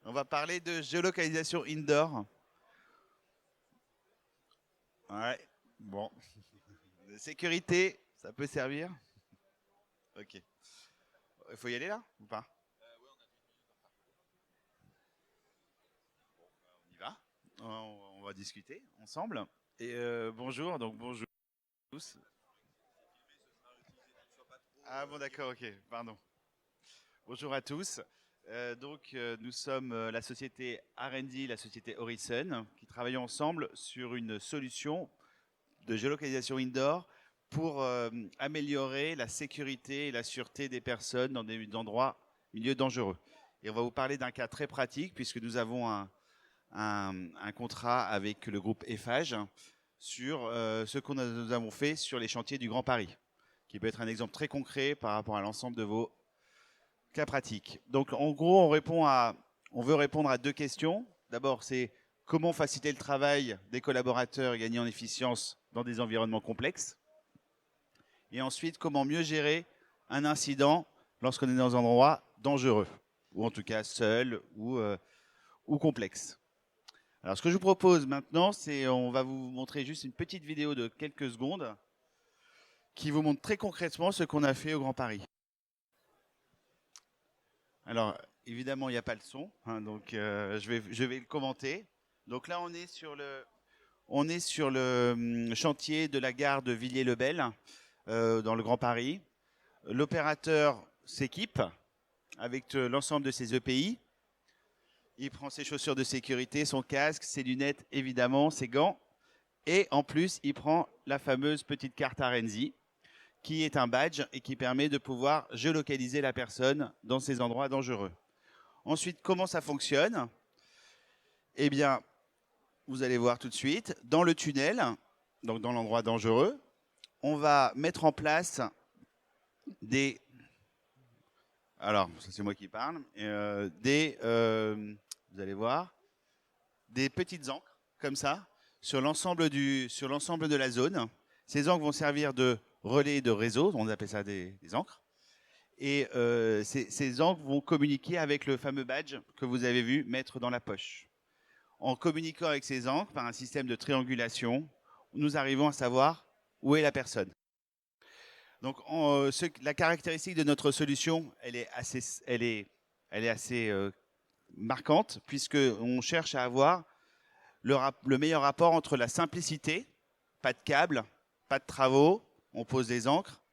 On va parler de géolocalisation indoor. Ouais, bon. De sécurité, ça peut servir. Ok. Il faut y aller là ou pas? On y va. On va discuter ensemble. Et bonjour, donc bonjour à tous. Ah bon, d'accord, ok, pardon. Bonjour à tous. Nous sommes la société R&D, la société Horizon, qui travaillons ensemble sur une solution de géolocalisation indoor pour améliorer la sécurité et la sûreté des personnes dans des endroits, milieux dangereux. Et on va vous parler d'un cas très pratique puisque nous avons un contrat avec le groupe Eiffage sur ce que nous avons fait sur les chantiers du Grand Paris, qui peut être un exemple très concret par rapport à l'ensemble de vos cas pratiques. Donc en gros, on veut répondre à deux questions. D'abord, c'est comment faciliter le travail des collaborateurs et gagner en efficience dans des environnements complexes. Et ensuite, comment mieux gérer un incident lorsqu'on est dans un endroit dangereux, ou en tout cas seul ou complexe. Alors ce que je vous propose maintenant, c'est on va vous montrer juste une petite vidéo de quelques secondes qui vous montre très concrètement ce qu'on a fait au Grand Paris. Alors, évidemment, il n'y a pas le son, hein, donc je vais le commenter. Donc là, on est sur le chantier de la gare de Villiers-le-Bel, dans le Grand Paris. L'opérateur s'équipe avec l'ensemble de ses EPI. Il prend ses chaussures de sécurité, son casque, ses lunettes, évidemment, ses gants. Et en plus, il prend la fameuse petite carte Arenzi, qui est un badge et qui permet de pouvoir géolocaliser la personne dans ces endroits dangereux. Ensuite, comment ça fonctionne? Eh bien, vous allez voir tout de suite, dans le tunnel, donc dans l'endroit dangereux, on va mettre en place des... Alors, ça c'est moi qui parle. Vous allez voir, des petites ancres, comme ça, sur l'ensemble de la zone. Ces ancres vont servir de relais de réseau, on appelle ça des ancres. Et ces ancres vont communiquer avec le fameux badge que vous avez vu mettre dans la poche. En communiquant avec ces ancres par un système de triangulation, nous arrivons à savoir où est la personne. Donc, la caractéristique de notre solution, elle est assez marquante, puisqu'on cherche à avoir le meilleur rapport entre la simplicité, pas de câble, pas de travaux, on pose des ancres,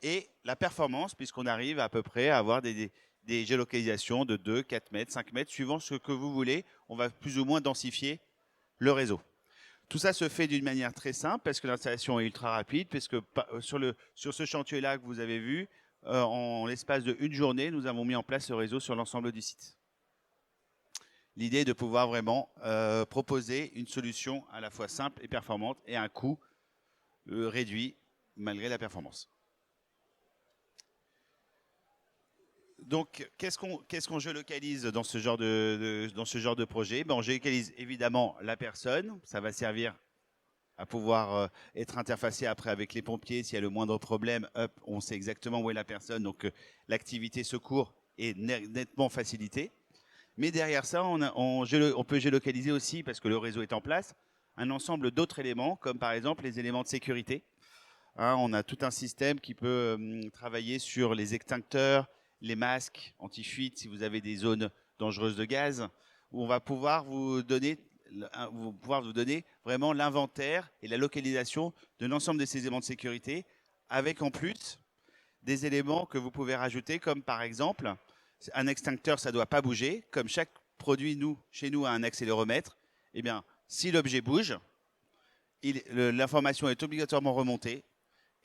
et la performance, puisqu'on arrive à peu près à avoir des géolocalisations de 2, 4 mètres, 5 mètres, suivant ce que vous voulez. On va plus ou moins densifier le réseau. Tout ça se fait d'une manière très simple parce que l'installation est ultra rapide, puisque sur ce chantier-là que vous avez vu, en l'espace d'une journée, nous avons mis en place ce réseau sur l'ensemble du site. L'idée est de pouvoir vraiment proposer une solution à la fois simple et performante et à un coût réduit malgré la performance. Donc, qu'est-ce qu'on géolocalise dans ce genre de projet? On géolocalise évidemment la personne. Ça va servir à pouvoir être interfacé après avec les pompiers. S'il y a le moindre problème, hop, on sait exactement où est la personne. Donc, l'activité secours est nettement facilitée. Mais derrière ça, on peut géolocaliser aussi, parce que le réseau est en place, un ensemble d'autres éléments, comme par exemple les éléments de sécurité. Hein, on a tout un système qui peut travailler sur les extincteurs, les masques anti-fuite si vous avez des zones dangereuses de gaz, où on va pouvoir vous donner vraiment l'inventaire et la localisation de l'ensemble de ces éléments de sécurité, avec en plus des éléments que vous pouvez rajouter, comme par exemple, un extincteur, ça ne doit pas bouger. Comme chaque produit, chez nous, a un accéléromètre, eh bien, si l'objet bouge, l'information est obligatoirement remontée.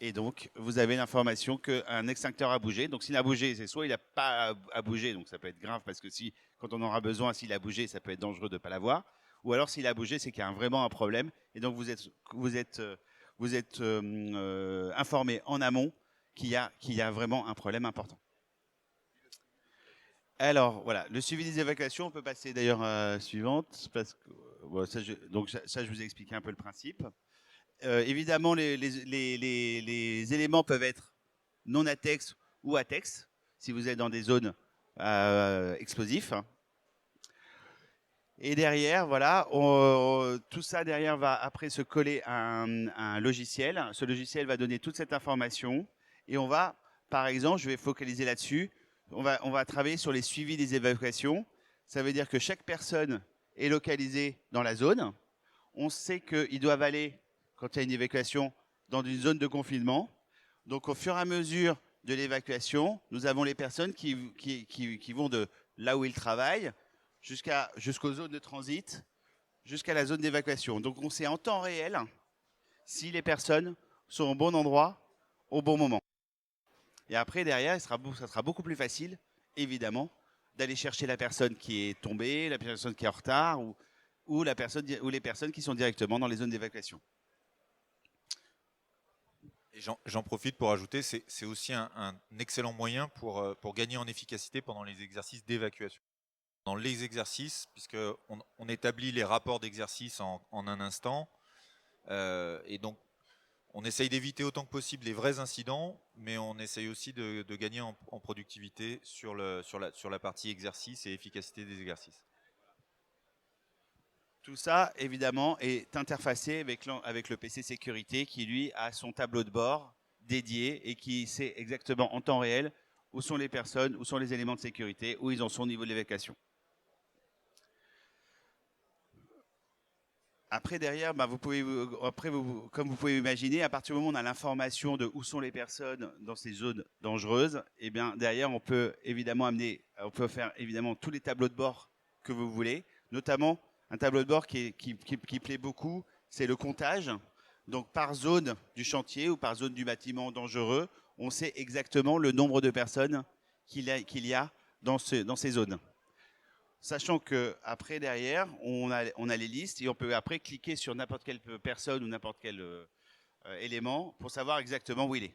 Et donc, vous avez l'information qu'un extincteur a bougé. Donc, s'il a bougé, c'est soit il n'a pas à bouger, donc ça peut être grave parce que quand on aura besoin, s'il a bougé, ça peut être dangereux de ne pas l'avoir. Ou alors, s'il a bougé, c'est qu'il y a vraiment un problème. Et donc, vous êtes informé en amont qu'il y a vraiment un problème important. Alors, voilà, le suivi des évacuations, on peut passer d'ailleurs à la suivante. Parce que, ça, je vous ai expliqué un peu le principe. Évidemment, les éléments peuvent être non à texte, si vous êtes dans des zones explosives. Et derrière, voilà, tout ça derrière va après se coller à un logiciel. Ce logiciel va donner toute cette information et on va, par exemple, je vais focaliser là-dessus, on va travailler sur les suivis des évacuations. Ça veut dire que chaque personne est localisée dans la zone. On sait qu'ils doivent aller, quand il y a une évacuation, dans une zone de confinement. Donc au fur et à mesure de l'évacuation, nous avons les personnes qui vont de là où ils travaillent jusqu'aux zones de transit, jusqu'à la zone d'évacuation. Donc on sait en temps réel si les personnes sont au bon endroit, au bon moment. Et après, derrière, ça sera beaucoup plus facile, évidemment, d'aller chercher la personne qui est tombée, la personne qui est en retard, ou les personnes qui sont directement dans les zones d'évacuation. Et j'en profite pour ajouter, c'est aussi un excellent moyen pour gagner en efficacité pendant les exercices d'évacuation. Dans les exercices, puisqu'on on établit les rapports d'exercice en un instant, et donc on essaye d'éviter autant que possible les vrais incidents, mais on essaye aussi de gagner en productivité sur la partie exercice et efficacité des exercices. Tout ça, évidemment, est interfacé avec le PC sécurité qui, lui, a son tableau de bord dédié et qui sait exactement en temps réel où sont les personnes, où sont les éléments de sécurité, où ils en sont au niveau de l'évacuation. Après, derrière, bah, comme vous pouvez imaginer, à partir du moment où on a l'information de où sont les personnes dans ces zones dangereuses, et bien derrière, on peut faire évidemment tous les tableaux de bord que vous voulez, notamment un tableau de bord qui plaît beaucoup, c'est le comptage. Donc par zone du chantier ou par zone du bâtiment dangereux, on sait exactement le nombre de personnes qu'il y a dans ces zones. Sachant que après derrière, on a les listes et on peut après cliquer sur n'importe quelle personne ou n'importe quel élément pour savoir exactement où il est,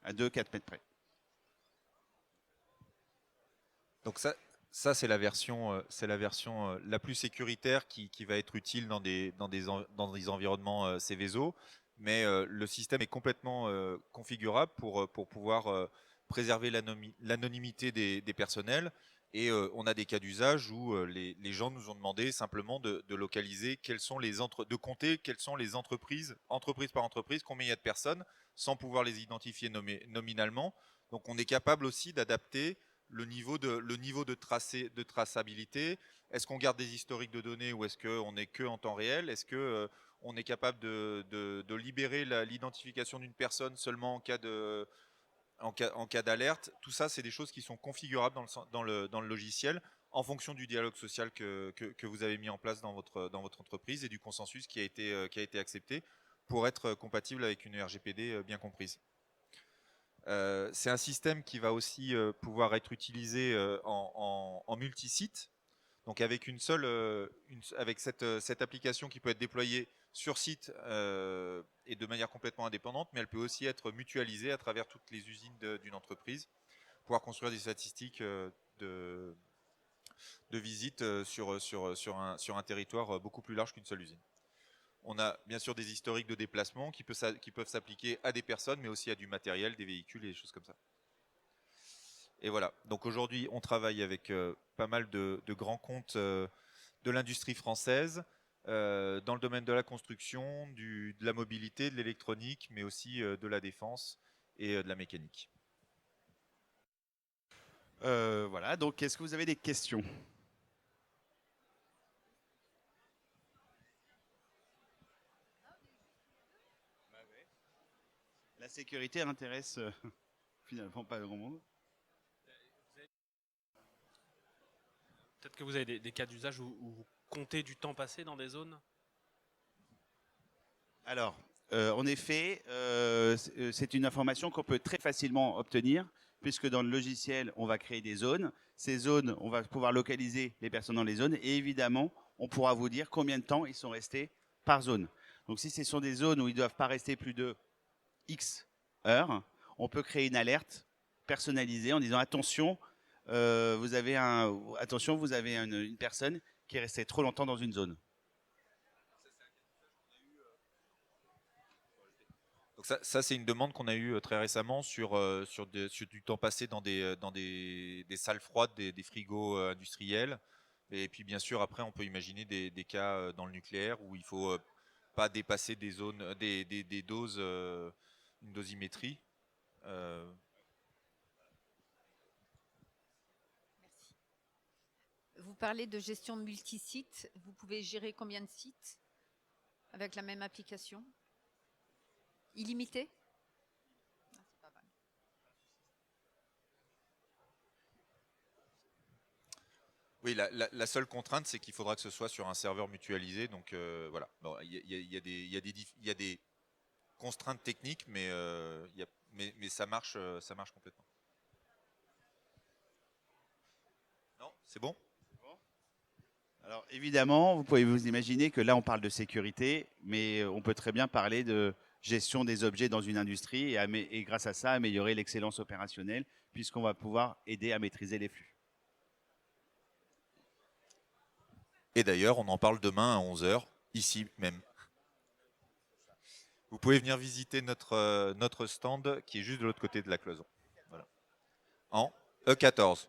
à 2-4 mètres près. Donc ça c'est la version la plus sécuritaire qui va être utile dans des environnements Céveso. Mais le système est complètement configurable pour pouvoir préserver l'anonymité des personnels. Et on a des cas d'usage où les gens nous ont demandé simplement de localiser de compter quelles sont les entreprises par entreprise, combien il y a de personnes, sans pouvoir les identifier nominalement. Donc on est capable aussi d'adapter le niveau de traçabilité. Est-ce qu'on garde des historiques de données ou est-ce qu'on n'est que en temps réel? Est-ce que on est capable de libérer l'identification d'une personne seulement en cas d'alerte? Tout ça, c'est des choses qui sont configurables dans le logiciel en fonction du dialogue social que vous avez mis en place dans votre entreprise et du consensus qui a été accepté pour être compatible avec une RGPD bien comprise. C'est un système qui va aussi pouvoir être utilisé en multi-site. Donc avec avec cette application qui peut être déployée sur site et de manière complètement indépendante, mais elle peut aussi être mutualisée à travers toutes les usines d'une entreprise, pouvoir construire des statistiques de, de visite sur un territoire beaucoup plus large qu'une seule usine. On a bien sûr des historiques de déplacement qui peuvent s'appliquer à des personnes, mais aussi à du matériel, des véhicules et des choses comme ça. Et voilà, donc aujourd'hui on travaille avec pas mal de grands comptes de l'industrie française, dans le domaine de la construction, de la mobilité, de l'électronique, mais aussi de la défense et de la mécanique. Voilà, donc est-ce que vous avez des questions? La sécurité intéresse finalement pas grand monde. Peut-être que vous avez des cas d'usage où vous comptez du temps passé dans des zones. Alors, en effet, c'est une information qu'on peut très facilement obtenir, puisque dans le logiciel, on va créer des zones. Ces zones, on va pouvoir localiser les personnes dans les zones, et évidemment, on pourra vous dire combien de temps ils sont restés par zone. Donc, si ce sont des zones où ils ne doivent pas rester plus de X heures, on peut créer une alerte personnalisée en disant attention, attention, vous avez une personne qui est restée trop longtemps dans une zone. Donc ça c'est une demande qu'on a eue très récemment sur du temps passé dans des salles froides, des frigos industriels. Et puis bien sûr, après, on peut imaginer des cas dans le nucléaire où il faut pas dépasser des zones, des doses, une dosimétrie. Euh, Vous parlez de gestion multisite. Vous pouvez gérer combien de sites avec la même application? Illimité? Ah, c'est pas mal. Oui, la seule contrainte, c'est qu'il faudra que ce soit sur un serveur mutualisé. Donc voilà. Bon, il y a des contraintes techniques, mais, mais ça marche complètement. Non, c'est bon? Alors évidemment, vous pouvez vous imaginer que là, on parle de sécurité, mais on peut très bien parler de gestion des objets dans une industrie et grâce à ça, améliorer l'excellence opérationnelle, puisqu'on va pouvoir aider à maîtriser les flux. Et d'ailleurs, on en parle demain à 11 h, ici même. Vous pouvez venir visiter notre stand qui est juste de l'autre côté de la cloison. Voilà. En E14.